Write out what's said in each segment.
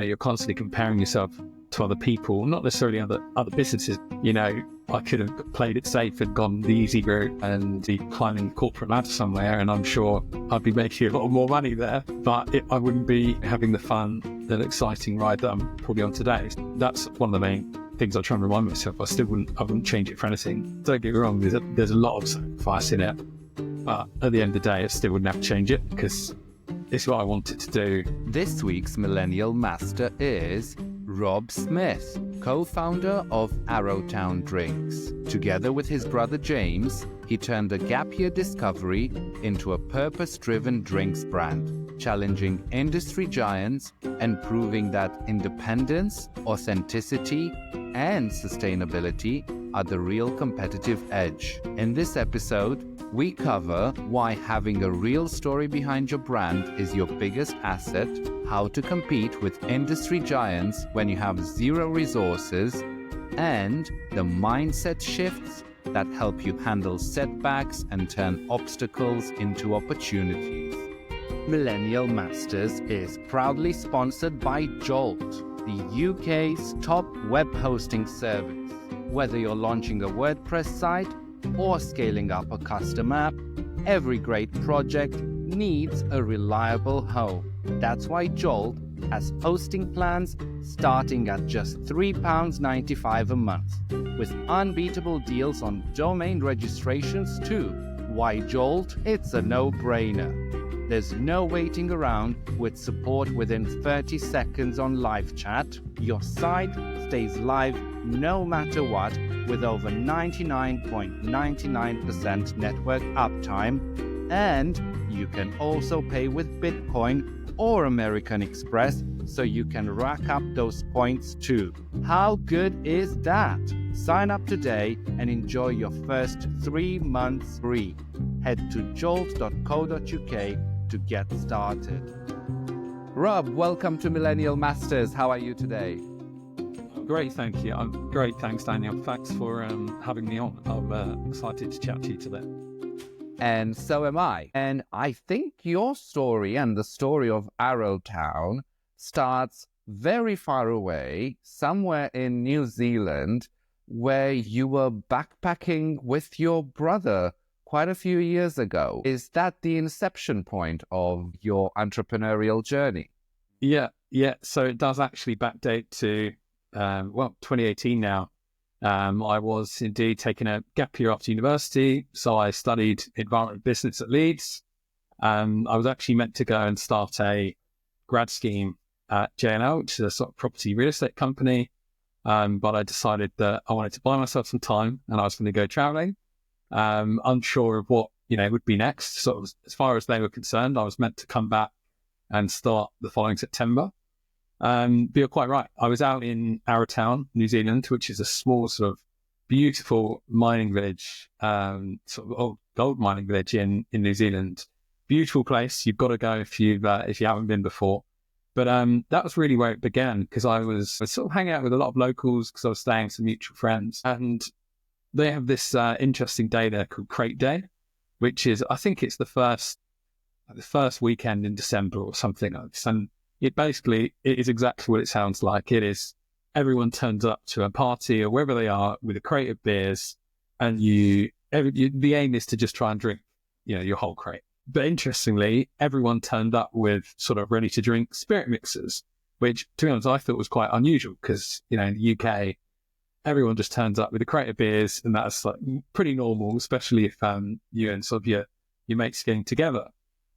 you're constantly comparing yourself to other people, not necessarily other businesses. I could have played it safe and gone the easy route and be climbing the corporate ladder somewhere, and I'm sure I'd be making a lot more money there, but I wouldn't be having the fun and exciting ride that I'm probably on today. That's one of the main things I try and remind myself. I wouldn't change it for anything. Don't get me wrong, there's a lot of sacrifice in it, but at the end of the day, I still wouldn't have to change it because it's what I wanted to do. This week's Millennial Master is Rob Smith, co-founder of Arrowtown Drinks. Together with his brother James, he turned a gap year discovery into a purpose-driven drinks brand, challenging industry giants and proving that independence, authenticity, and sustainability are the real competitive edge. In this episode, we cover why having a real story behind your brand is your biggest asset, how to compete with industry giants when you have zero resources, and the mindset shifts that help you handle setbacks and turn obstacles into opportunities. Millennial Masters is proudly sponsored by Jolt, the UK's top web hosting service. Whether you're launching a WordPress site or scaling up a custom app, every great project needs a reliable home. That's why Jolt has hosting plans starting at just £3.95 a month, with unbeatable deals on domain registrations too. Why Jolt? It's a no-brainer. There's no waiting around, with support within 30 seconds on live chat. Your site stays live no matter what, with over 99.99% network uptime, and you can also pay with Bitcoin or American Express, so you can rack up those points too. How good is that? Sign up today and enjoy your first 3 months free. Head to jolt.co.uk to get started. Rob, welcome to Millennial Masters. How are you today? Great, thank you. I'm great, thanks, Daniel. Thanks for having me on. I'm excited to chat to you today. And so am I. And I think your story and the story of Arrowtown starts very far away, somewhere in New Zealand, where you were backpacking with your brother quite a few years ago. Is that the inception point of your entrepreneurial journey? Yeah. So it does actually backdate to 2018 now. I was indeed taking a gap year after university, so I studied environment business at Leeds. I was actually meant to go and start a grad scheme at JLL, which is a sort of property real estate company, but I decided that I wanted to buy myself some time and I was going to go traveling. Unsure of what would be next. Sort of, as far as they were concerned, I was meant to come back and start the following September. But you're quite right. I was out in Arrowtown, New Zealand, which is a small sort of beautiful mining village, sort of old gold mining village in New Zealand. Beautiful place. You've got to go if you haven't been before. But that was really where it began, because I was sort of hanging out with a lot of locals because I was staying with some mutual friends, and they have this interesting day there called Crate Day, which is, I think it's the first weekend in December or something like this. And it is exactly what it sounds like. It is, everyone turns up to a party or wherever they are with a crate of beers, and the aim is to just try and drink, your whole crate. But interestingly, everyone turned up with sort of ready to drink spirit mixers, which, to be honest, I thought was quite unusual because, in the UK, everyone just turns up with a crate of beers, and that's like pretty normal, especially if you and sort of your mates getting together.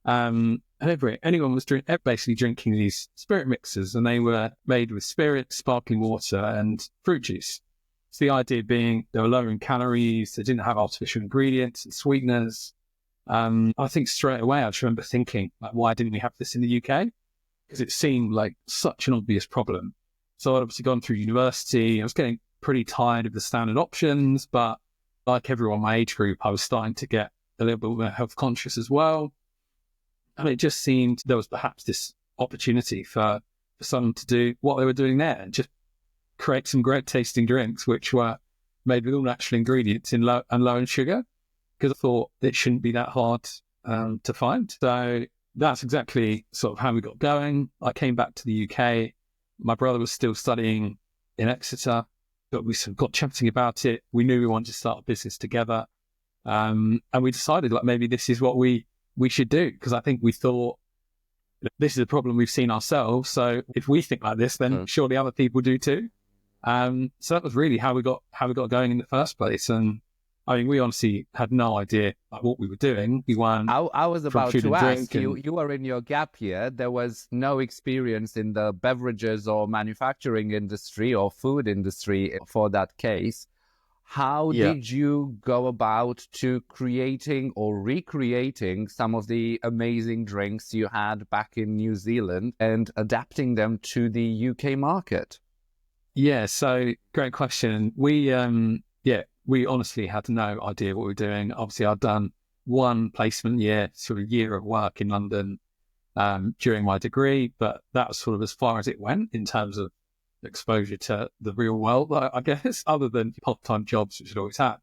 Anyone was basically drinking these spirit mixers, and they were made with spirit, sparkling water, and fruit juice. So the idea being they were lower in calories, they didn't have artificial ingredients and sweeteners. I think straight away I just remember thinking, like, why didn't we have this in the UK? Because it seemed like such an obvious problem. So I'd obviously gone through university. I was getting pretty tired of the standard options, but like everyone in my age group, I was starting to get a little bit more health conscious as well. And it just seemed there was perhaps this opportunity for someone to do what they were doing there and just create some great tasting drinks, which were made with all natural ingredients and low in sugar, because I thought it shouldn't be that hard to find. So that's exactly sort of how we got going. I came back to the UK My brother was still studying in Exeter, but we sort of got chatting about it. We knew we wanted to start a business together. And we decided like maybe this is what we should do, because I think we thought this is a problem we've seen ourselves. So if we think like this, then surely other people do too. So that was really how we got going in the first place. And I mean, we honestly had no idea like what we were doing. We weren't. I was about to ask you. And... You were in your gap year. There was no experience in the beverages or manufacturing industry or food industry for that case. How did you go about to creating or recreating some of the amazing drinks you had back in New Zealand and adapting them to the UK market? Yeah, so great question. We honestly had no idea what we were doing. Obviously, I'd done one placement year, sort of year of work in London during my degree, but that was sort of as far as it went in terms of exposure to the real world, I guess, other than part-time jobs, which I'd always had.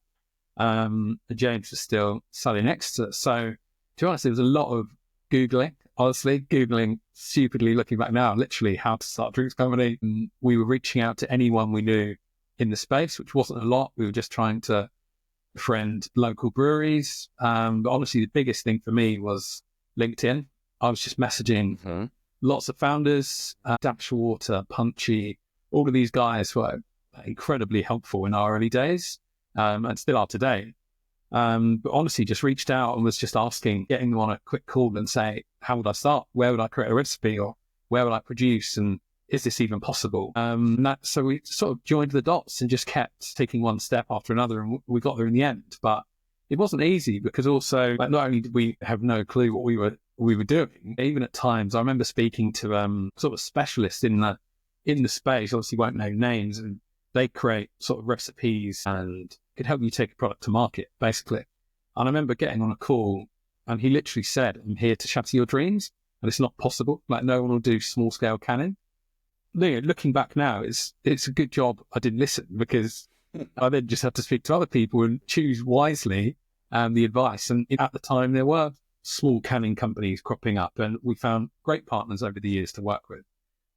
James was still studying Exeter. So, to be honest, there was a lot of Googling, honestly, Googling stupidly, looking back now, literally how to start a drinks company. And we were reaching out to anyone we knew in the space, which wasn't a lot. We were just trying to befriend local breweries. But honestly, the biggest thing for me was LinkedIn. I was just messaging lots of founders, Dash Water, Punchy. All of these guys were incredibly helpful in our early days, and still are today. But honestly, just reached out and was just asking, getting them on a quick call and say, how would I start? Where would I create a recipe? Or where would I produce? And is this even possible? So we sort of joined the dots and just kept taking one step after another, and we got there in the end. But it wasn't easy, because also not only did we have no clue what we were doing, even at times I remember speaking to sort of specialists in the space, obviously won't name names, and they create sort of recipes and could help you take a product to market, basically. And I remember getting on a call and he literally said, I'm here to shatter your dreams, and it's not possible. Like, no one will do small scale canning. Looking back now, it's a good job I didn't listen, because I then just had to speak to other people and choose wisely the advice. And at the time, there were small canning companies cropping up, and we found great partners over the years to work with.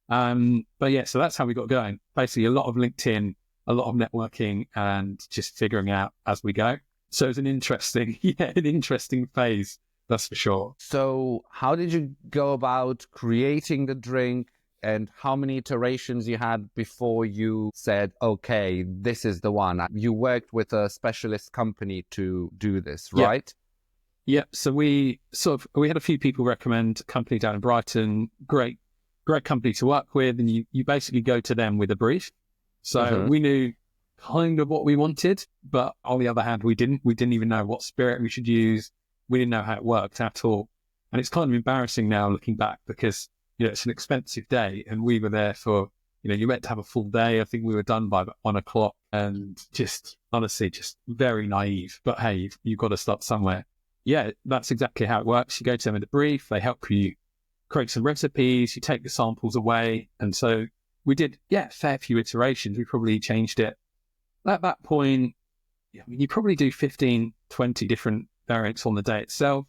But yeah, so that's how we got going. Basically, a lot of LinkedIn, a lot of networking, and just figuring out as we go. So it's an interesting phase, that's for sure. So how did you go about creating the drink, and how many iterations you had before you said, okay, this is the one? You worked with a specialist company to do this, right? Yeah. So we had a few people recommend a company down in Brighton, great company to work with, and you basically go to them with a brief. So we knew kind of what we wanted, but on the other hand, we didn't even know what spirit we should use. We didn't know how it worked at all. And it's kind of embarrassing now looking back, because, it's an expensive day, and we were there for, you meant to have a full day. I think we were done by about 1 o'clock, and just honestly, just very naive. But hey, you've got to start somewhere. Yeah, that's exactly how it works. You go to them with a brief, they help you create some recipes, you take the samples away. And so we did, a fair few iterations. We probably changed it. At that point, you probably do 15, 20 different variants on the day itself.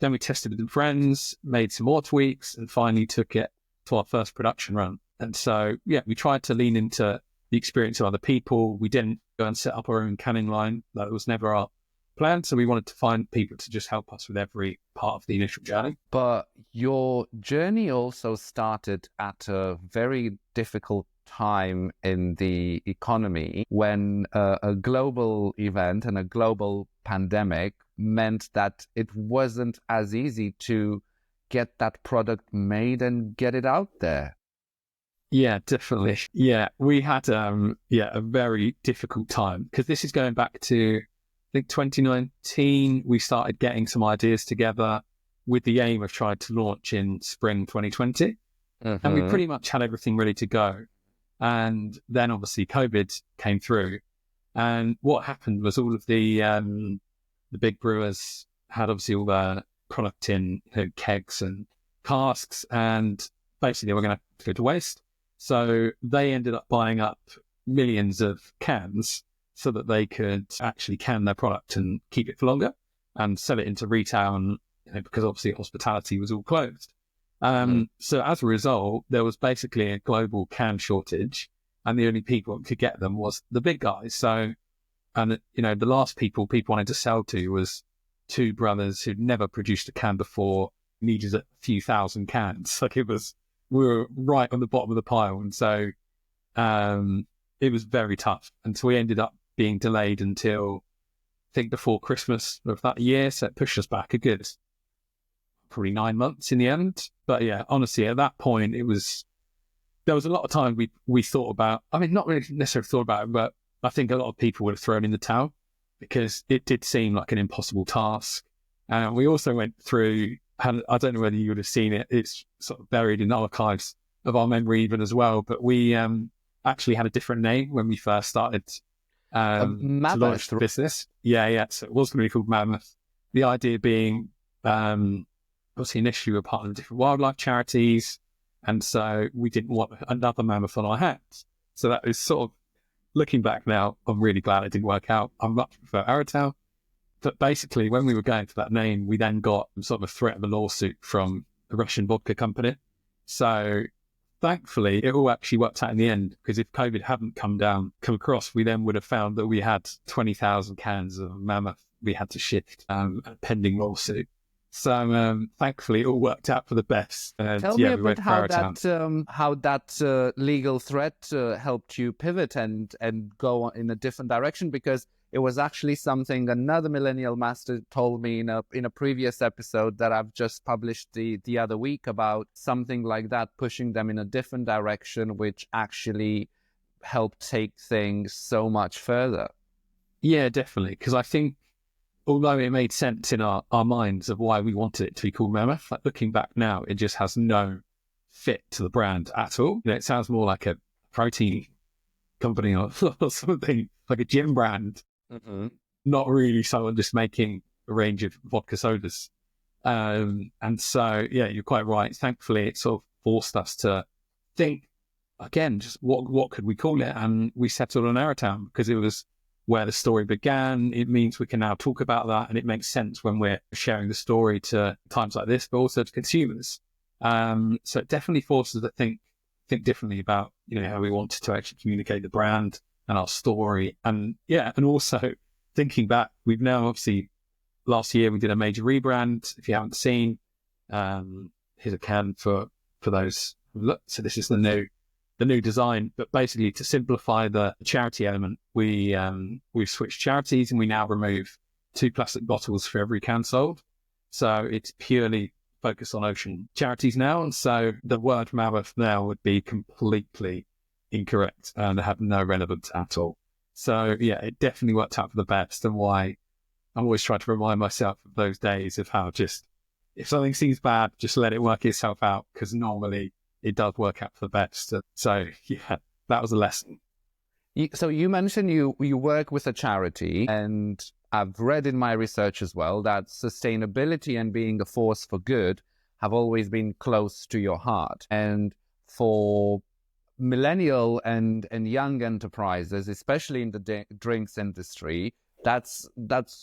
Then we tested with friends, made some more tweaks, and finally took it to our first production run. And so, we tried to lean into the experience of other people. We didn't go and set up our own canning line. That was never our plan. So we wanted to find people to just help us with every part of the initial journey. But your journey also started at a very difficult time in the economy, when a global event and a global pandemic meant that it wasn't as easy to get that product made and get it out there. Yeah, definitely. Yeah, we had a very difficult time, because this is going back to, I think, 2019. We started getting some ideas together with the aim of trying to launch in spring 2020. And we pretty much had everything ready to go. And then obviously COVID came through. And what happened was all of the big brewers had obviously all their product in kegs and casks, and basically they were going to go to waste. So they ended up buying up millions of cans so that they could actually can their product and keep it for longer and sell it into retail, and because obviously hospitality was all closed. So as a result, there was basically a global can shortage, and the only people who could get them was the big guys. So, and the last people wanted to sell to was two brothers who'd never produced a can before, needed a few thousand cans. Like we were right on the bottom of the pile. And so it was very tough. And so we ended up being delayed until, I think, before Christmas of that year. So it pushed us back a good, probably 9 months in the end. But yeah, honestly, at that point, there was a lot of time we thought about, I mean, not really necessarily thought about it, but I think a lot of people would have thrown in the towel because it did seem like an impossible task. And we also went through, and I don't know whether you would have seen it, it's sort of buried in the archives of our memory even as well, but we actually had a different name when we first started to launch the business. Yeah. So it was going to be called Mammoth. The idea being, obviously initially we were part of different wildlife charities, and so we didn't want another mammoth on our hands. So that was sort of, looking back now, I'm really glad it didn't work out. I much prefer Arrowtown. But basically, when we were going for that name, we then got sort of a threat of a lawsuit from a Russian vodka company. So thankfully, it all actually worked out in the end, because if COVID hadn't come across, we then would have found that we had 20,000 cans of mammoth we had to shift, a pending lawsuit. So thankfully, it all worked out for the best. Tell me a bit how that legal threat helped you pivot and go in a different direction, because it was actually something another millennial master told me in a previous episode that I've just published the other week, about something like that, pushing them in a different direction, which actually helped take things so much further. Yeah, definitely. Because I think, although it made sense in our minds of why we wanted it to be called Mammoth, like looking back now, it just has no fit to the brand at all. It sounds more like a protein company or something, like a gym brand. Mm-hmm. Not really someone just making a range of vodka sodas. And so, yeah, you're quite right. Thankfully, it sort of forced us to think, again, just what could we call it? And we settled on Arrowtown because it was where the story began. It means we can now talk about that, and it makes sense when we're sharing the story to times like this, but also to consumers. So it definitely forces us to think differently about, how we wanted to actually communicate the brand and our story. And also thinking back, we've now obviously, last year we did a major rebrand. If you haven't seen, here's a can for those who look. So this is the new design, but basically to simplify the charity element, we've switched charities, and we now remove 2 plastic bottles for every can sold. So it's purely focused on ocean charities now. And so the word mammoth now would be completely incorrect and have no relevance at all. So yeah, it definitely worked out for the best, and why I'm always trying to remind myself of those days of how just, if something seems bad, just let it work itself out, because normally it does work out for the best. So yeah, that was a lesson. So you mentioned you work with a charity, and I've read in my research as well that sustainability and being a force for good have always been close to your heart. And for millennial and young enterprises, especially in the drinks industry, that's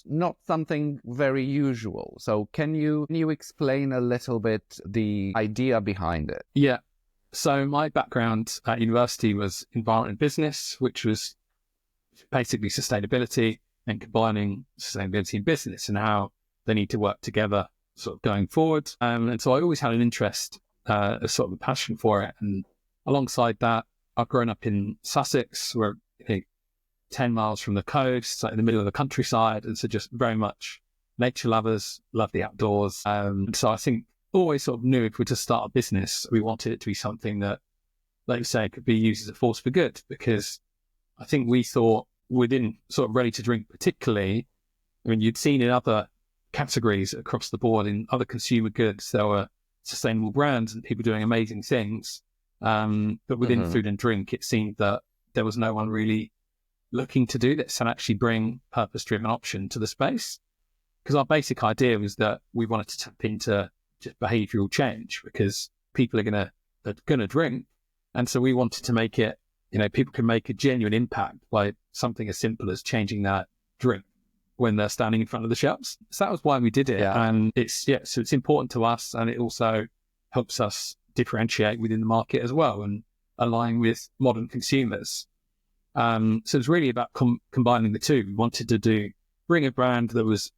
not something very usual. So can you explain a little bit the idea behind it? Yeah. So my background at university was environment and business, which was basically sustainability and combining sustainability and business and how they need to work together sort of going forward. And so I always had an interest, a sort of a passion for it. And alongside that, I've grown up in Sussex, where 10 miles from the coast, like in the middle of the countryside. And so just very much nature lovers, love the outdoors. So I think always sort of knew if we were to start a business, we wanted it to be something that, like you say, could be used as a force for good, because I think we thought within sort of ready to drink particularly, I mean, you'd seen in other categories across the board in other consumer goods, there were sustainable brands and people doing amazing things. But within food and drink, it seemed that there was no one really looking to do this and actually bring purpose-driven option to the space. Because our basic idea was that we wanted to tap into just behavioural change, because people are gonna drink, and so we wanted to make it, people can make a genuine impact by something as simple as changing that drink when they're standing in front of the shelves. So that was why we did it, and so it's important to us, and it also helps us differentiate within the market as well and align with modern consumers. So it's really about combining the two. We wanted to bring a brand that was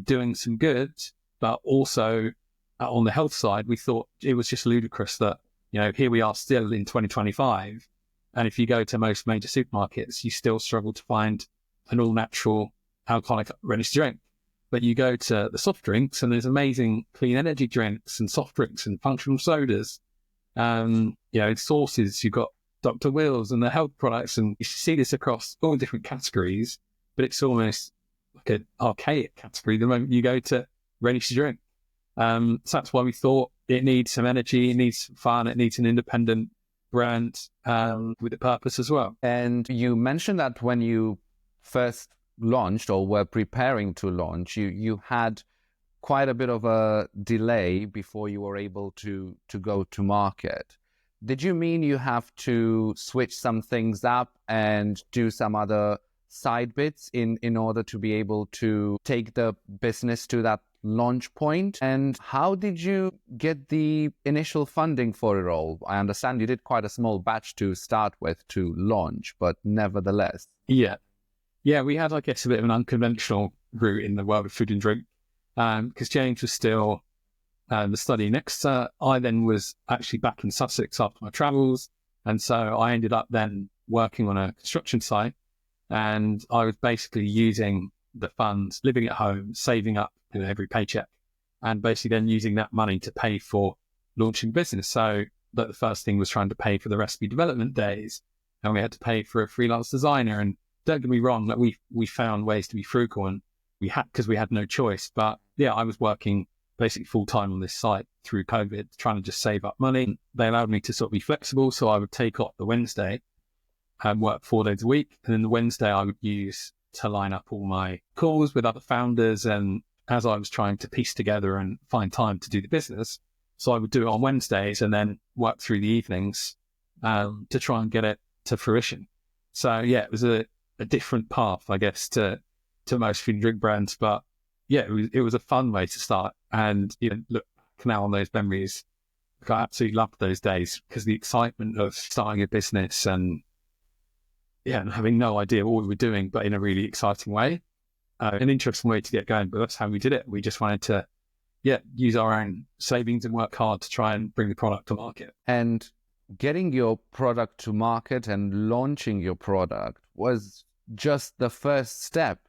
doing some good, but also on the health side, we thought it was just ludicrous that, here we are still in 2025. And if you go to most major supermarkets, you still struggle to find an all-natural alcoholic ready-to-drink. But you go to the soft drinks and there's amazing clean energy drinks and soft drinks and functional sodas. Sauces, you've got Dr. Will's and the health products, and you see this across all different categories, but it's almost like an archaic category the moment you go to ready-to-drink. So that's why we thought it needs some energy, it needs some fun, it needs an independent brand with a purpose as well. And you mentioned that when you first launched or were preparing to launch, you had quite a bit of a delay before you were able to go to market. Did you mean you have to switch some things up and do some other side bits in order to be able to take the business to that launch point? And how did you get the initial funding for it all? I understand you did quite a small batch to start with to launch, but nevertheless. Yeah, we had, I guess, a bit of an unconventional route in the world of food and drink because James was still the study next. I then was actually back in Sussex after my travels. And so I ended up then working on a construction site, and I was basically using the funds, living at home, saving up every paycheck, and basically then using that money to pay for launching business. So the first thing was trying to pay for the recipe development days, and we had to pay for a freelance designer. And don't get me wrong, that we found ways to be frugal, and because we had no choice. But yeah, I was working basically full-time on this site through COVID, trying to just save up money. They allowed me to sort of be flexible, so I would take off the Wednesday and work 4 days a week, and then the Wednesday I would use to line up all my calls with other founders, and as I was trying to piece together and find time to do the business, so I would do it on Wednesdays and then work through the evenings to try and get it to fruition. So yeah, it was a different path, I guess, to most food and drink brands, but yeah, it was a fun way to start. And look back now on those memories, I absolutely loved those days because the excitement of starting a business and having no idea what we were doing, but in a really exciting way, an interesting way to get going. But that's how we did it. We just wanted to, use our own savings and work hard to try and bring the product to market. And getting your product to market and launching your product was just the first step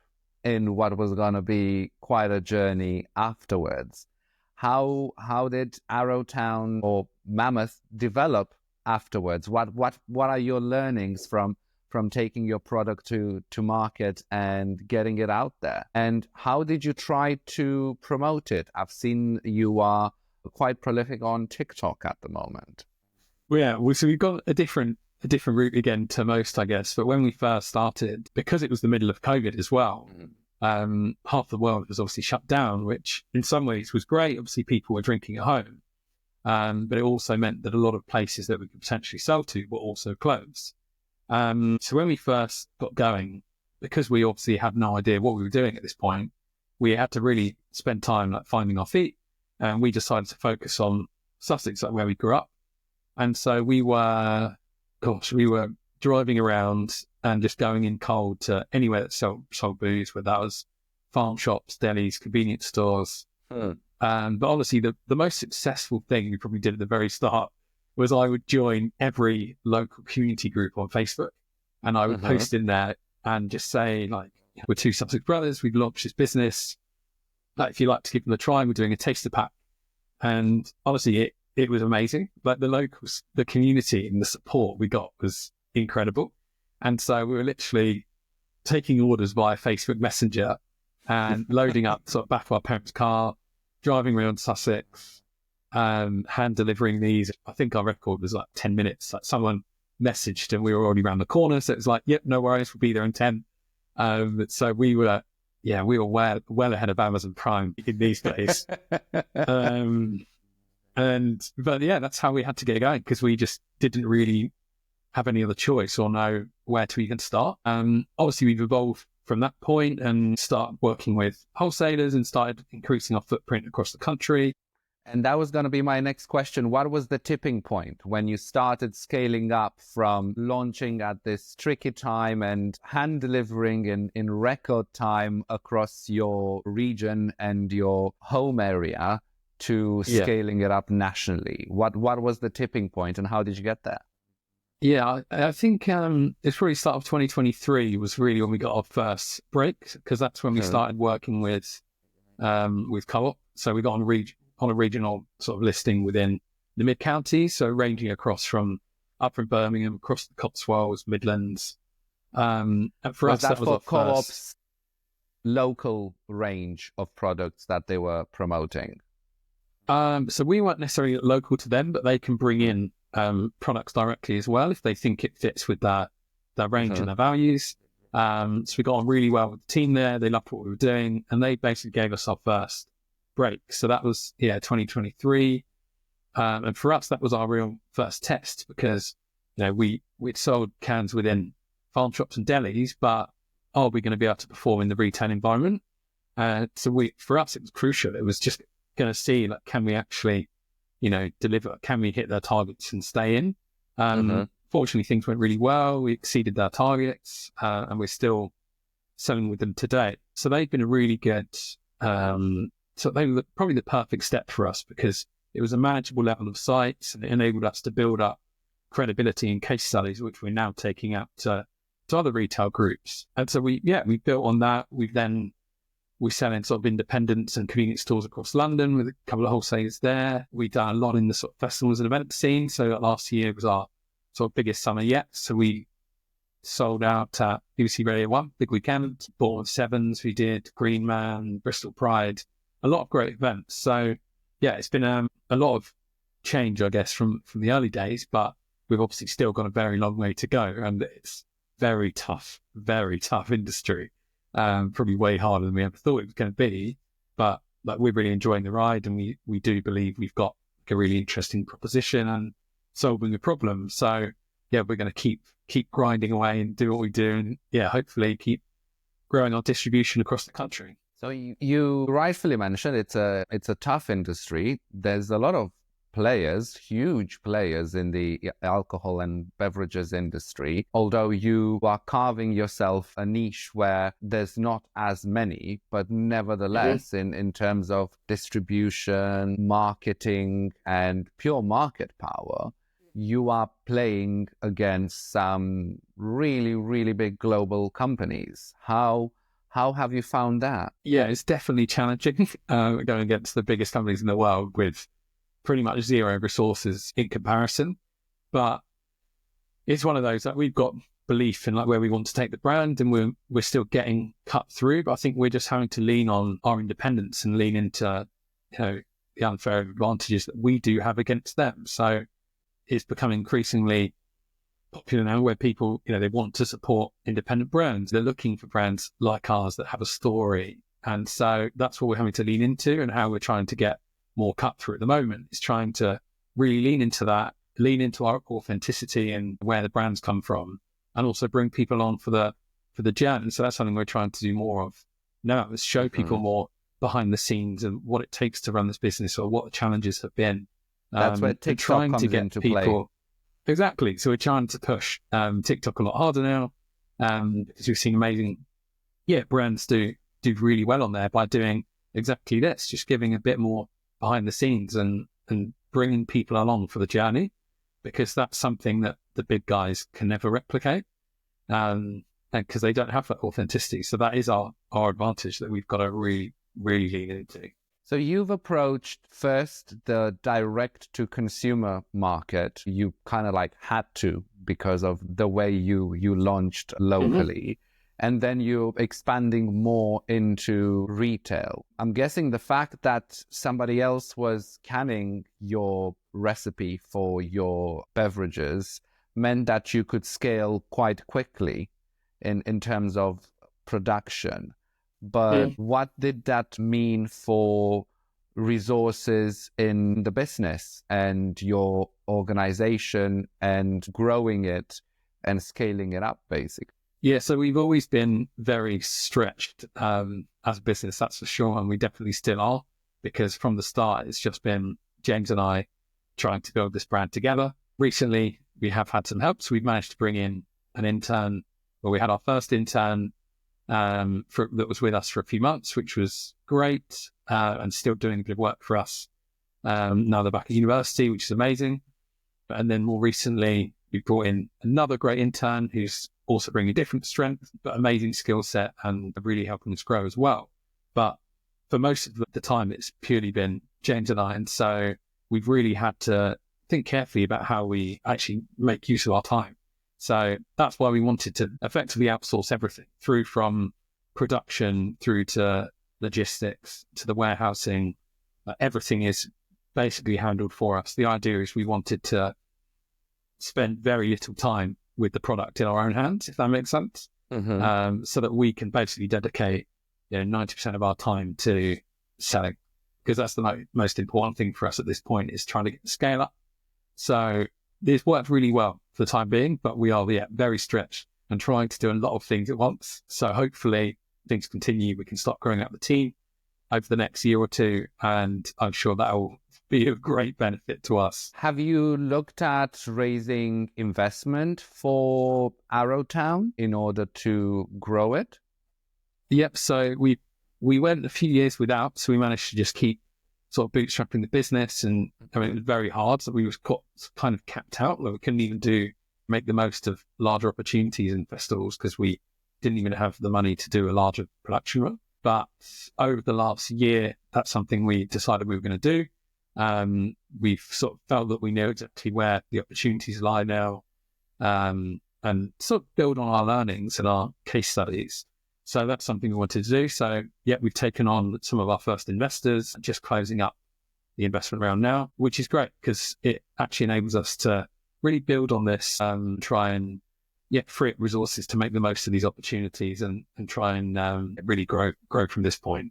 in what was going to be quite a journey afterwards. How did Arrowtown or Mammoth develop afterwards? What are your learnings from taking your product to market and getting it out there? And how did you try to promote it? I've seen you are quite prolific on TikTok at the moment. So we've got a different route again to most, I guess. But when we first started, because it was the middle of COVID as well, half the world was obviously shut down, which in some ways was great. Obviously, people were drinking at home. But it also meant that a lot of places that we could potentially sell to were also closed. So when we first got going, because we obviously had no idea what we were doing at this point, we had to really spend time finding our feet. And we decided to focus on Sussex, where we grew up. And so we were driving around and just going in cold to anywhere that sold booze, whether that was farm shops, delis, convenience stores. But honestly, the most successful thing we probably did at the very start was I would join every local community group on Facebook, and I would post in there and just say, we're two Sussex brothers, we've launched this business. If you'd like to give them a try, we're doing a taster pack. And honestly, it was amazing. The locals, the community and the support we got was incredible. And so we were literally taking orders via Facebook Messenger and loading up sort of back of our parents' car, driving around Sussex, hand delivering these. I think our record was 10 minutes. Someone messaged and we were already around the corner. So it was yep, no worries, we'll be there in 10. So we were well ahead of Amazon Prime in these days. But that's how we had to get going, because we just didn't really have any other choice or know where to even start. Obviously, we've evolved from that point and started working with wholesalers and started increasing our footprint across the country. And that was going to be my next question. What was the tipping point when you started scaling up from launching at this tricky time and hand delivering in record time across your region and your home area to scaling it up nationally? What was the tipping point and how did you get there? Yeah, I think it's probably start of 2023 was really when we got our first break, because that's when we started working with Co-op. So we got on a regional sort of listing within the mid-county, so ranging across from up from Birmingham, across the Cotswolds, Midlands. And for us, that was our Co-op's first local range of products that they were promoting. So we weren't necessarily local to them, but they can bring in products directly as well if they think it fits with their range and their values. So we got on really well with the team there. They loved what we were doing, and they basically gave us our first break. So that was 2023, and for us that was our real first test, because we'd sold cans within farm shops and delis, but are we going to be able to perform in the retail environment? So for us it was crucial. It was just going to see, like, can we actually deliver? Can we hit their targets and stay in? Fortunately, things went really well. We exceeded their targets, and we're still selling with them today. So they've been a really good. So they were probably the perfect step for us, because it was a manageable level of sites, and it enabled us to build up credibility and case studies, which we're now taking out to other retail groups. And so we built on that. We sell in sort of independents and convenience stores across London with a couple of wholesalers there. We've done a lot in the sort of festivals and event scene. So last year was our sort of biggest summer yet. So we sold out at BBC Radio 1, big weekend, Bournemouth Sevens, we did Green Man, Bristol Pride, a lot of great events. So yeah, it's been a lot of change, I guess, from the early days, but we've obviously still got a very long way to go. And it's very tough industry. Probably way harder than we ever thought it was going to be, but like, we're really enjoying the ride, and we do believe we've got a really interesting proposition and solving a problem. So yeah, we're going to keep grinding away and do what we do, and hopefully keep growing our distribution across the country. So you rightfully mentioned it's a tough industry. There's a lot of players, huge players in the alcohol and beverages industry, although you are carving yourself a niche where there's not as many, but nevertheless, in terms of distribution, marketing, and pure market power, you are playing against some really, really big global companies. How have you found that? Yeah, it's definitely challenging going against the biggest companies in the world with pretty much zero resources in comparison. But it's one of those that we've got belief in, like, where we want to take the brand, and we're still getting cut through. But I think we're just having to lean on our independence and lean into the unfair advantages that we do have against them. So it's becoming increasingly popular now, where people, they want to support independent brands. They're looking for brands like ours that have a story. And so that's what we're having to lean into, and how we're trying to get more cut through at the moment is trying to really lean into that, lean into our authenticity and where the brands come from, and also bring people on for the journey. So that's something we're trying to do more of now, is show people more behind the scenes and what it takes to run this business, or what the challenges have been. That's where TikTok comes into play. Exactly. So we're trying to push TikTok a lot harder now, because we've seen amazing brands do really well on there by doing exactly this, just giving a bit more behind the scenes and bringing people along for the journey, because that's something that the big guys can never replicate, and because they don't have that authenticity. So that is our advantage that we've got to really, really lean into. So you've approached first the direct to consumer market. You kind of like had to, because of the way you launched locally. And then you're expanding more into retail. I'm guessing the fact that somebody else was canning your recipe for your beverages meant that you could scale quite quickly in terms of production. But what did that mean for resources in the business and your organization and growing it and scaling it up, basically? Yeah, so we've always been very stretched as a business, that's for sure, and we definitely still are. because from the start, it's just been James and I trying to build this brand together. Recently, we have had some help. So we've managed to bring in an intern. Well, we had our first intern that was with us for a few months, which was great, and still doing a bit of work for us. Now they're back at university, which is amazing. And then more recently, we brought in another great intern who's also bringing different strength, but amazing skill set and really helping us grow as well. But for most of the time, it's purely been James and I. And so we've really had to think carefully about how we actually make use of our time. So that's why we wanted to effectively outsource everything through from production through to logistics to the warehousing. Everything is basically handled for us. The idea is we wanted to spend very little time with the product in our own hands, if that makes sense, so that we can basically dedicate 90% of our time to selling, because that's the most important thing for us at this point, is trying to get the scale up. So this worked really well for the time being, but we are very stretched and trying to do a lot of things at once. So hopefully things continue. We can start growing out the team over the next year or two, and I'm sure that will be of great benefit to us. Have you looked at raising investment for Arrowtown in order to grow it? Yep. So we went a few years without, so we managed to just keep sort of bootstrapping the business, and I mean, it was very hard. So we was kind of capped out. We couldn't even make the most of larger opportunities and festivals because we didn't even have the money to do a larger production run. But over the last year, that's something we decided we were going to do. We've sort of felt that we know exactly where the opportunities lie now, and sort of build on our learnings and our case studies. So that's something we wanted to do. So we've taken on some of our first investors, just closing up the investment round now, which is great because it actually enables us to really build on this, try and free up resources to make the most of these opportunities and try and really grow from this point.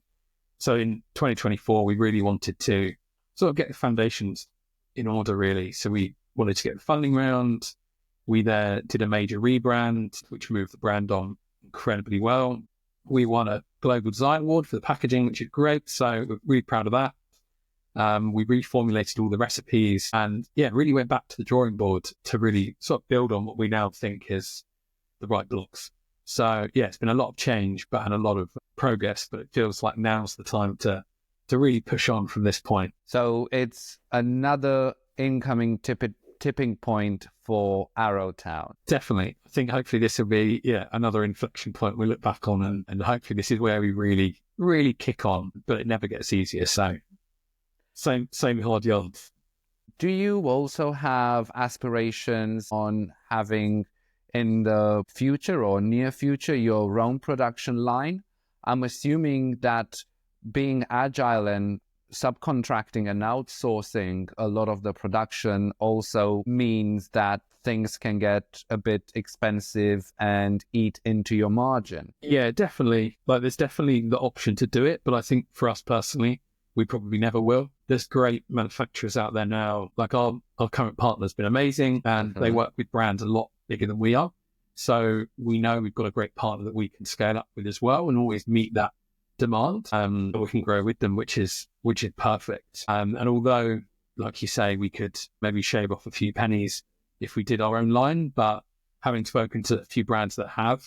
So in 2024, we really wanted to sort of get the foundations in order, really. So we wanted to get the funding round. We there did a major rebrand, which moved the brand on incredibly well. We won a global design award for the packaging, which is great. So we're really proud of that. We reformulated all the recipes and really went back to the drawing board to really sort of build on what we now think is the right blocks. So it's been a lot of change, and a lot of progress, but it feels like now's the time to really push on from this point. So it's another incoming tipping point for Arrowtown. Definitely. I think hopefully this will be another inflection point we look back on, and hopefully this is where we really, really kick on, but it never gets easier. So same hard yards. Do you also have aspirations on having in the future or near future your own production line? I'm assuming that being agile and subcontracting and outsourcing a lot of the production also means that things can get a bit expensive and eat into your margin. Yeah, definitely. There's definitely the option to do it, but I think for us personally, we probably never will. There's great manufacturers out there now. Like our current partner's been amazing, and they work with brands a lot bigger than we are. So we know we've got a great partner that we can scale up with as well and always meet that demand, and we can grow with them, which is perfect. And although, like you say, we could maybe shave off a few pennies if we did our own line, but having spoken to a few brands that have,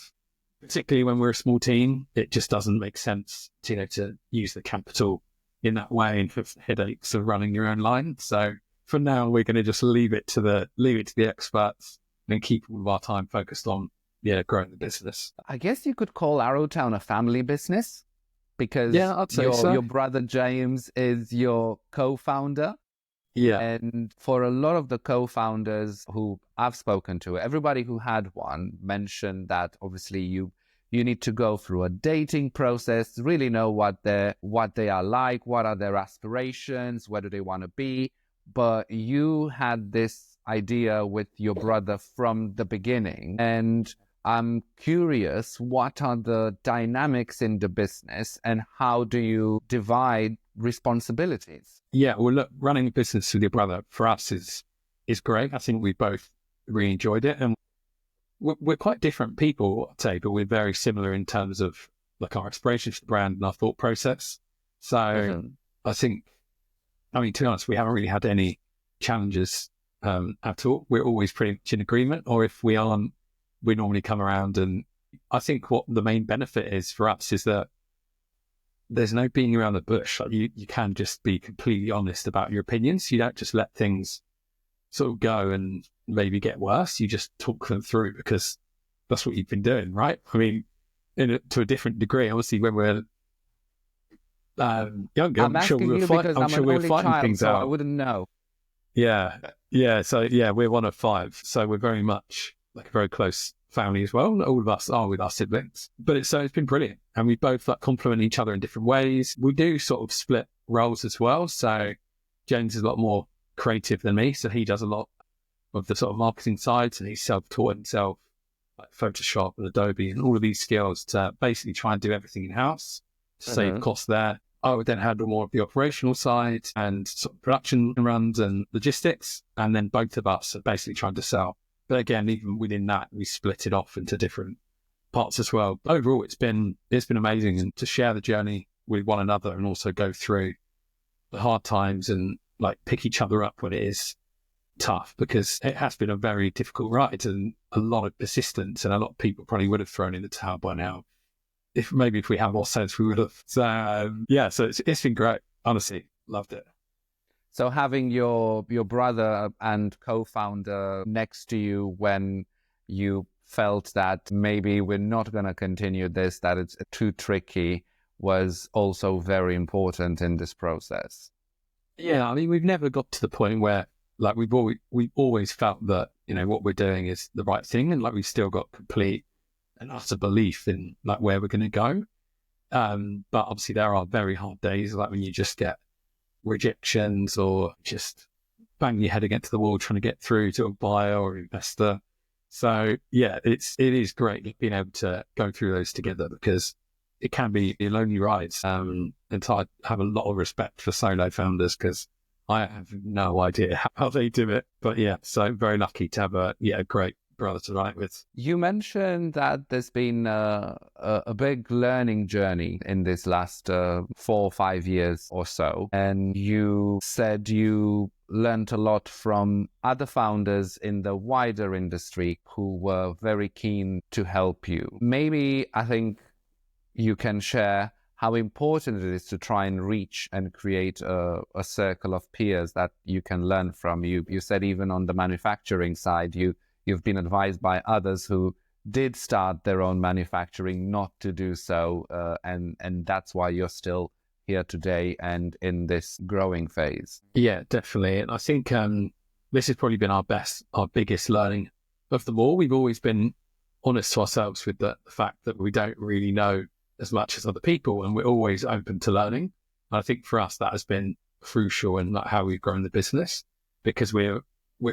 particularly when we're a small team, it just doesn't make sense to use the capital in that way and have headaches of running your own line. So for now, we're going to just leave it to the experts and keep all of our time focused on growing the business. I guess you could call Arrowtown a family business, because I'd say so. Your brother James is your co-founder. Yeah. And for a lot of the co-founders who I've spoken to, everybody who had one mentioned that obviously you need to go through a dating process, really know what they are like, what are their aspirations, where do they want to be. But you had this idea with your brother from the beginning. And I'm curious, what are the dynamics in the business and how do you divide responsibilities? Yeah, well, look, running a business with your brother for us is great. I think we both really enjoyed it. And we're quite different people, I'd say, but we're very similar in terms of our aspirations for the brand and our thought process. So I think, I mean, to be honest, we haven't really had any challenges at all. We're always pretty much in agreement, or if we aren't, we normally come around. And I think what the main benefit is for us is that there's no beating around the bush. Like you can just be completely honest about your opinions. You don't just let things sort of go and maybe get worse. You just talk them through, because that's what you've been doing, right? I mean, to a different degree, obviously, when we're younger, I'm asking you because I'm an only child, so I wouldn't know. Yeah. So yeah, we're one of 5, so we're very much like a very close family as well. Not all of us are with our siblings, but it's been brilliant, and we both like complement each other in different ways. We do sort of split roles as well. So James is a lot more creative than me, so he does a lot of the sort of marketing sides, and he's self-taught himself, like Photoshop and Adobe and all of these skills to basically try and do everything in-house to save costs there. I would then handle more of the operational side and sort of production runs and logistics, and then both of us are basically trying to sell. But again, even within that, we split it off into different parts as well. But overall, it's been amazing, and to share the journey with one another, and also go through the hard times and like pick each other up when it is tough, because it has been a very difficult ride and a lot of persistence, and a lot of people probably would have thrown in the towel by now. If we had more sense, we would have. So so it's been great. Honestly, loved it. So having your brother and co-founder next to you when you felt that maybe we're not going to continue this, that it's too tricky, was also very important in this process. Yeah, I mean, we've never got to the point where like we've always felt that, you know, what we're doing is the right thing, and like we've still got complete and utter belief in like where we're going to go. But obviously there are very hard days, like when you just get rejections or just bang your head against the wall trying to get through to a buyer or investor. So yeah, it is great being able to go through those together, because it can be a lonely ride. And so I have a lot of respect for solo founders, because I have no idea how they do it. But yeah, so very lucky to have a great brother to write with. You mentioned that there's been a big learning journey in this last 4 or 5 years or so. And you said you learned a lot from other founders in the wider industry who were very keen to help you. Maybe I think you can share how important it is to try and reach and create a circle of peers that you can learn from. You said even on the manufacturing side, you've been advised by others who did start their own manufacturing not to do so, and that's why you're still here today and in this growing phase. Yeah, definitely. And I think this has probably been our biggest learning of them all. We've always been honest to ourselves with the fact that we don't really know as much as other people, and we're always open to learning. And I think for us that has been crucial in like how we've grown the business, because we're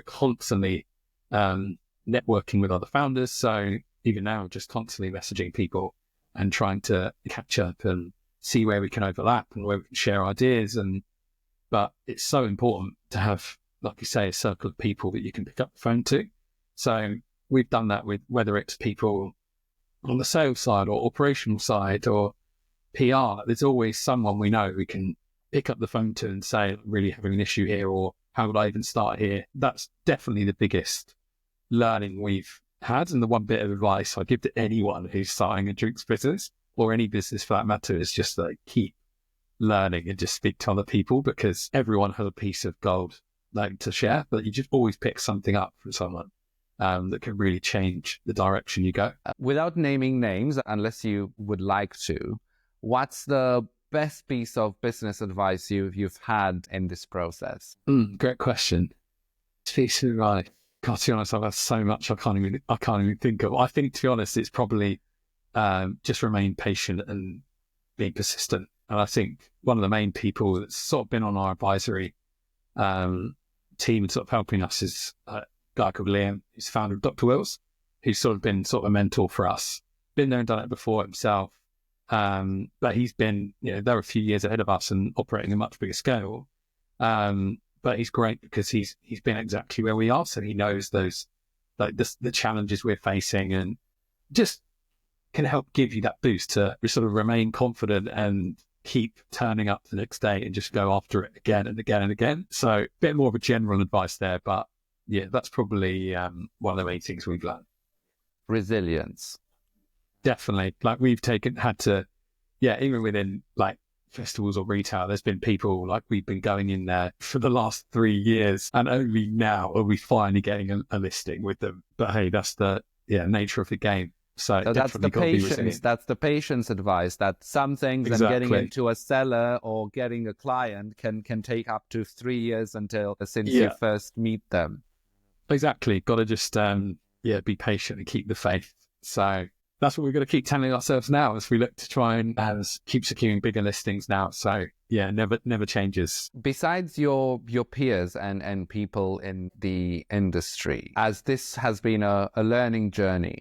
constantly networking with other founders. So even now, just constantly messaging people and trying to catch up and see where we can overlap and where we can share ideas. But it's so important to have, like you say, a circle of people that you can pick up the phone to. So we've done that with whether it's people on the sales side or operational side or PR. There's always someone we know we can pick up the phone to and say, I'm really having an issue here, or how would I even start here? That's definitely the biggest learning we've had. And the one bit of advice I give to anyone who's starting a drinks business, or any business for that matter, is just like keep learning and just speak to other people, because everyone has a piece of gold like to share, but you just always pick something up from someone that can really change the direction you go. Without naming names, unless you would like to, what's the best piece of business advice you've had in this process? Great question. Piece of advice. God, to be honest, I've had so much I can't even think of. I think, to be honest, it's probably just remain patient and be persistent. And I think one of the main people that's sort of been on our advisory team and sort of helping us is a guy called Liam, who's the founder of Dr. Wills, who's sort of been sort of a mentor for us. Been there and done it before himself. But he's been, they're a few years ahead of us and operating a much bigger scale. But he's great because he's been exactly where we are. So he knows those, like the challenges we're facing, and just can help give you that boost to sort of remain confident and keep turning up the next day and just go after it again and again and again. So a bit more of a general advice there, but yeah, that's probably one of the main things we've learned. Resilience. Definitely. Like had to, even within like festivals or retail, there's been people like we've been going in there for the last 3 years and only now are we finally getting a listing with them. But hey, that's the nature of the game. So that's the patience. That's the patience advice. That some things and getting into a seller or getting a client can take up to 3 years since you first meet them. Exactly. Got to just be patient and keep the faith. So that's what we're going to keep telling ourselves now as we look to try and keep securing bigger listings now. So never changes. Besides your peers and people in the industry, as this has been a learning journey,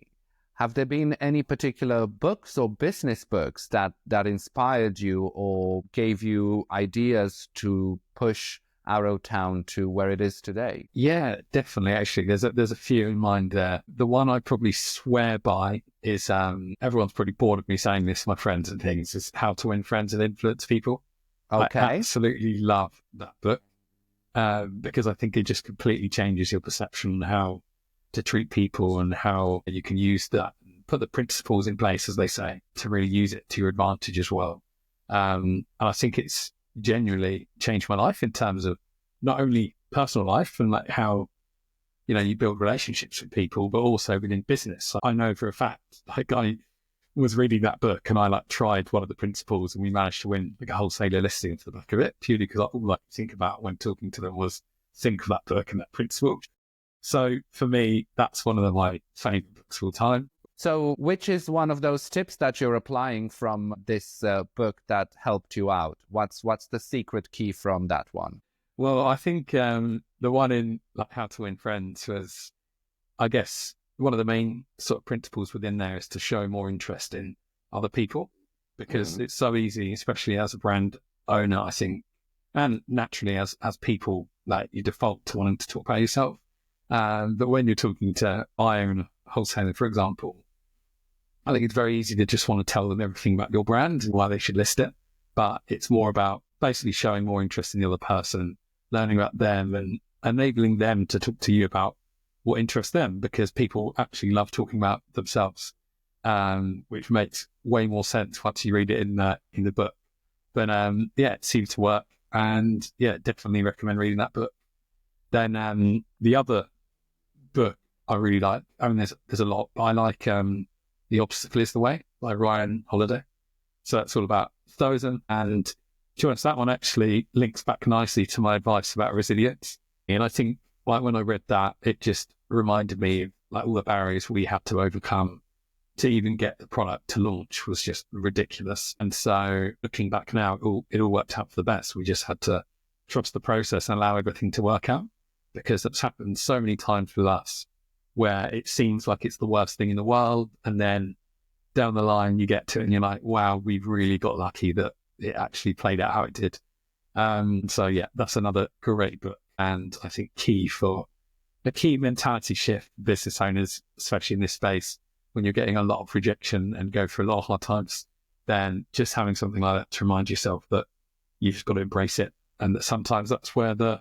have there been any particular books or business books that inspired you or gave you ideas to push Arrowtown to where it is today? Yeah, definitely. Actually, there's a few in mind there. The one I probably swear by is everyone's pretty bored of me saying this, my friends and things, is How to Win Friends and Influence People. Okay. I absolutely love that book because I think it just completely changes your perception on how to treat people and how you can use that, put the principles in place, as they say, to really use it to your advantage as well. And I think it's genuinely changed my life in terms of not only personal life and like how, you build relationships with people, but also within business. I know for a fact, like I was reading that book and I like tried one of the principles and we managed to win like a wholesaler listing for the back of it, purely because all I could think about when talking to them was think of that book and that principle. So for me, that's one of my favorite books of all time. So which is one of those tips that you're applying from this book that helped you out? What's the secret key from that one? Well, I think the one in like How to Win Friends was, I guess, one of the main sort of principles within there is to show more interest in other people, because it's so easy, especially as a brand owner, I think, and naturally as people, like you default to wanting to talk about yourself. But when you're talking to buyer and a wholesaler, for example, I think it's very easy to just want to tell them everything about your brand and why they should list it. But it's more about basically showing more interest in the other person, learning about them and enabling them to talk to you about what interests them, because people actually love talking about themselves, which makes way more sense once you read it in the book. But it seems to work, and definitely recommend reading that book. Then the other book I really like, I mean, there's a lot, but I like The Obstacle is the Way by Ryan Holiday. So that's all about stoicism, and to be honest, that one actually links back nicely to my advice about resilience. And I think like when I read that, it just reminded me of like all the barriers we had to overcome to even get the product to launch was just ridiculous. And so looking back now, it all worked out for the best. We just had to trust the process and allow everything to work out, because that's happened so many times with us where it seems like it's the worst thing in the world. And then down the line you get to it and you're like, wow, we've really got lucky that it actually played out how it did. So that's another great book. And I think a key mentality shift for business owners, especially in this space, when you're getting a lot of rejection and go through a lot of hard times, then just having something like that to remind yourself that you've just got to embrace it. And that sometimes that's where the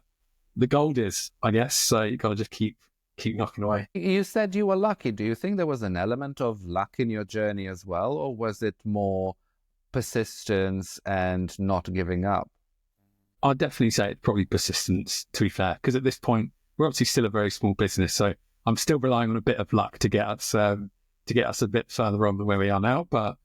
gold is, I guess. So you've got to just keep knocking away. You said you were lucky. Do you think there was an element of luck in your journey as well? Or was it more persistence and not giving up? I'd definitely say it's probably persistence, to be fair, because at this point, we're obviously still a very small business. So I'm still relying on a bit of luck to get us a bit further on than where we are now. But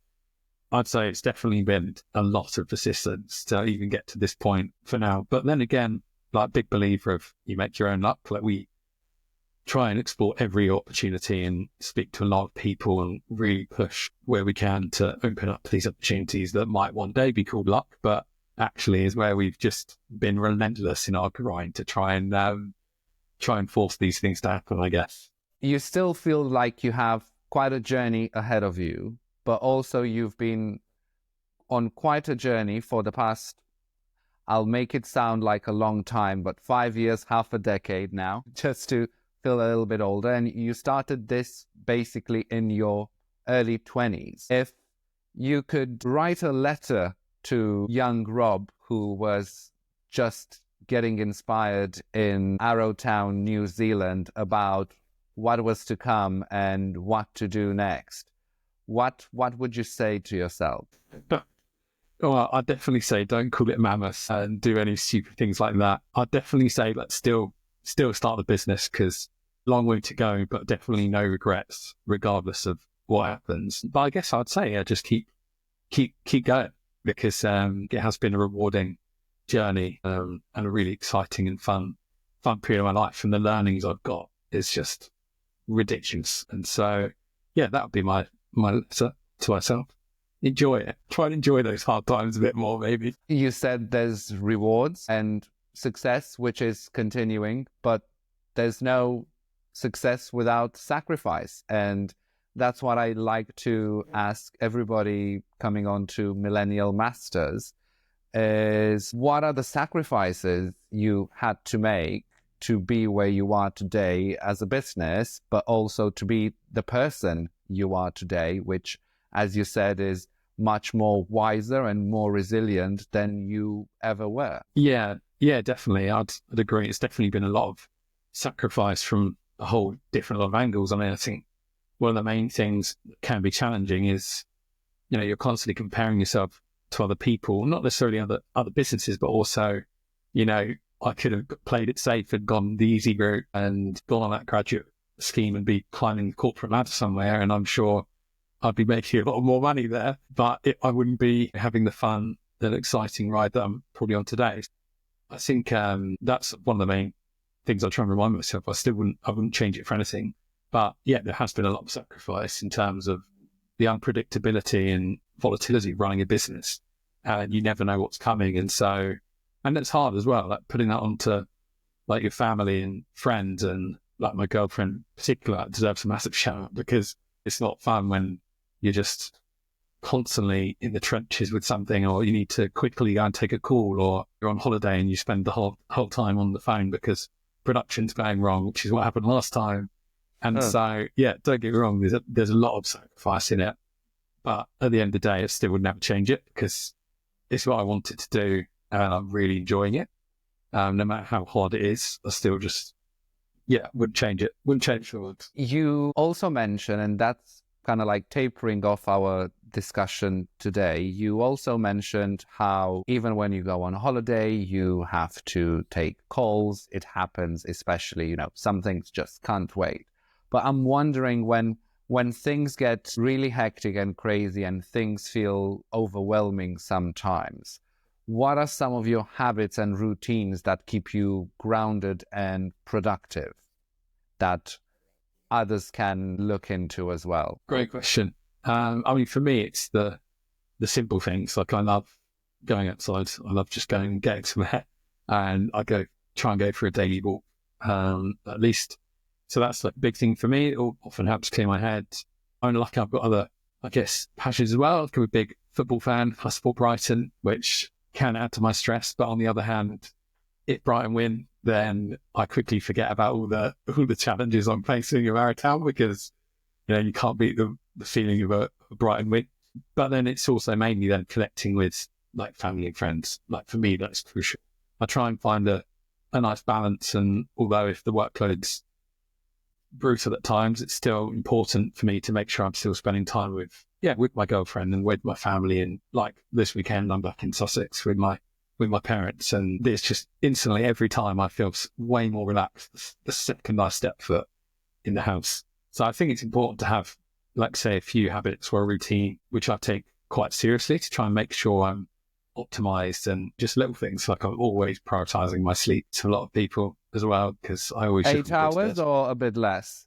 I'd say it's definitely been a lot of persistence to even get to this point for now. But then again, like big believer of you make your own luck. Like we try and explore every opportunity and speak to a lot of people and really push where we can to open up these opportunities that might one day be called luck, but actually is where we've just been relentless in our grind to try and force these things to happen, I guess. You still feel like you have quite a journey ahead of you, but also you've been on quite a journey for the past, I'll make it sound like a long time, but 5 years, half a decade now, just to feel a little bit older. And you started this basically in your early 20s. If you could write a letter to young Rob, who was just getting inspired in Arrowtown, New Zealand, about what was to come and what to do next, what would you say to yourself? Well, I'd definitely say don't call it mammoth and do any stupid things like that. I'd definitely say let's still start the business, because long way to go, but definitely no regrets regardless of what happens. But I guess I'd say just keep going, because it has been a rewarding journey and a really exciting and fun period of my life, and the learnings I've got is just ridiculous. And so yeah, that would be my letter to myself. Enjoy it. Try and enjoy those hard times a bit more, maybe. You said there's rewards and success, which is continuing, but there's no success without sacrifice. And that's what I like to ask everybody coming on to Millennial Masters is, what are the sacrifices you had to make to be where you are today as a business, but also to be the person you are today, which, as you said, is much more wiser and more resilient than you ever were? Yeah, definitely. I'd agree. It's definitely been a lot of sacrifice from a whole different lot of angles. I mean, I think one of the main things that can be challenging is, you're constantly comparing yourself to other people, not necessarily other businesses, but also, I could have played it safe and gone the easy route and gone on that graduate scheme and be climbing the corporate ladder somewhere. And I'm sure I'd be making a lot more money there, but I wouldn't be having the fun, the exciting ride that I'm probably on today. I think that's one of the main things I try and remind myself. I wouldn't change it for anything. But yeah, there has been a lot of sacrifice in terms of the unpredictability and volatility of running a business. And you never know what's coming. And it's hard as well, like putting that onto like your family and friends, and like my girlfriend in particular deserves a massive shout out, because it's not fun when you're just constantly in the trenches with something, or you need to quickly go and take a call, or you're on holiday and you spend the whole time on the phone because production's going wrong, which is what happened last time. And so, yeah, don't get me wrong, there's a lot of sacrifice in it. But at the end of the day, I still would never change it, because it's what I wanted to do and I'm really enjoying it. No matter how hard it is, I still just, wouldn't change it. Wouldn't change the world. You also mentioned, and that's kind of like tapering off our discussion today, you also mentioned how even when you go on holiday, you have to take calls. It happens, especially, some things just can't wait. But I'm wondering, when things get really hectic and crazy and things feel overwhelming sometimes, what are some of your habits and routines that keep you grounded and productive that others can look into as well? Great question. I mean, for me, it's the simple things. Like, I love going outside. I love just going and getting some air, and I try and go for a daily walk, at least. So that's like a big thing for me. It often helps clear my head. I'm lucky I've got other, I guess, passions as well. I'm a big football fan. I support Brighton, which can add to my stress. But on the other hand, if Brighton win, then I quickly forget about all the challenges I'm facing in Arrowtown, because you can't beat the feeling of a Brighton win. But then it's also mainly then connecting with like family and friends. Like, for me, that's crucial. I try and find a nice balance, and although if the workload's brutal at times, it's still important for me to make sure I'm still spending time with my girlfriend and with my family. And like this weekend, I'm back in Sussex with my parents, and it's just instantly, every time I feel way more relaxed the second I step foot in the house. So I think it's important to have, like, say, a few habits or a routine, which I take quite seriously, to try and make sure I'm optimized, and just little things like I'm always prioritizing my sleep to a lot of people as well, because I always 8 hours or a bit less?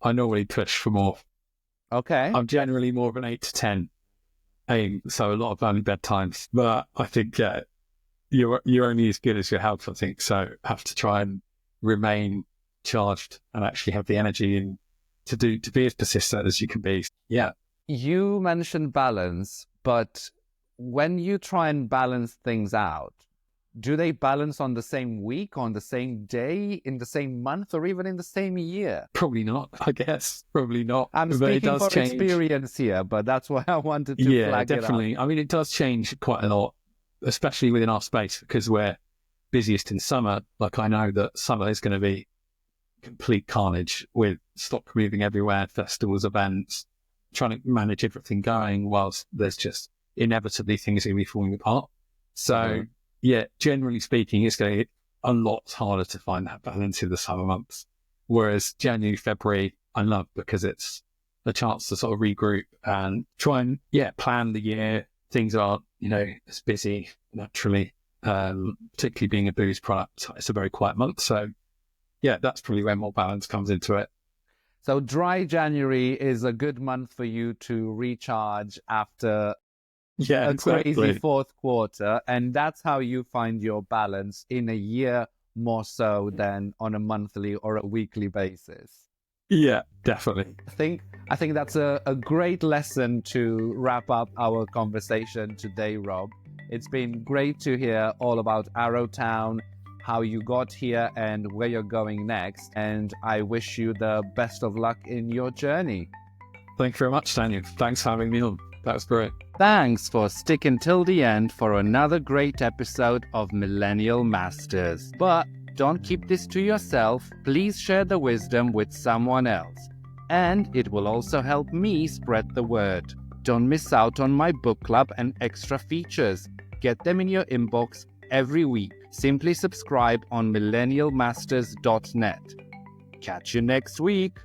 I normally push for more. Okay. I'm generally more of an 8 to 10 aim, so a lot of early bedtimes. But I think you're only as good as your health, I think. So have to try and remain charged and actually have the energy and to be as persistent as you can be. Yeah. You mentioned balance, but when you try and balance things out, do they balance on the same week, on the same day, in the same month, or even in the same year? Probably not, I guess. Probably not. I'm But it speaking does for change. experience here, but that's why I wanted to Yeah, flag definitely. it up. I mean, it does change quite a lot, especially within our space, because we're busiest in summer. Like, I know that summer is going to be complete carnage with stock moving everywhere, festivals, events, trying to manage everything going whilst there's just inevitably things going to be falling apart. So, yeah, generally speaking, it's going to get a lot harder to find that balance in the summer months. Whereas January, February, I love because it's a chance to sort of regroup and try and, plan the year. Things aren't, as busy naturally, particularly being a booze product. It's a very quiet month. So, yeah, that's probably where more balance comes into it. So dry January is a good month for you to recharge after a crazy fourth quarter. And that's how you find your balance in a year more so than on a monthly or a weekly basis. Yeah, definitely. I think that's a great lesson to wrap up our conversation today, Rob. It's been great to hear all about Arrowtown, how you got here and where you're going next. And I wish you the best of luck in your journey. Thank you very much, Daniel. Thanks for having me on. That was great. Thanks for sticking till the end for another great episode of Millennial Masters. But don't keep this to yourself. Please share the wisdom with someone else. And it will also help me spread the word. Don't miss out on my book club and extra features. Get them in your inbox every week. Simply subscribe on millennialmasters.net. Catch you next week.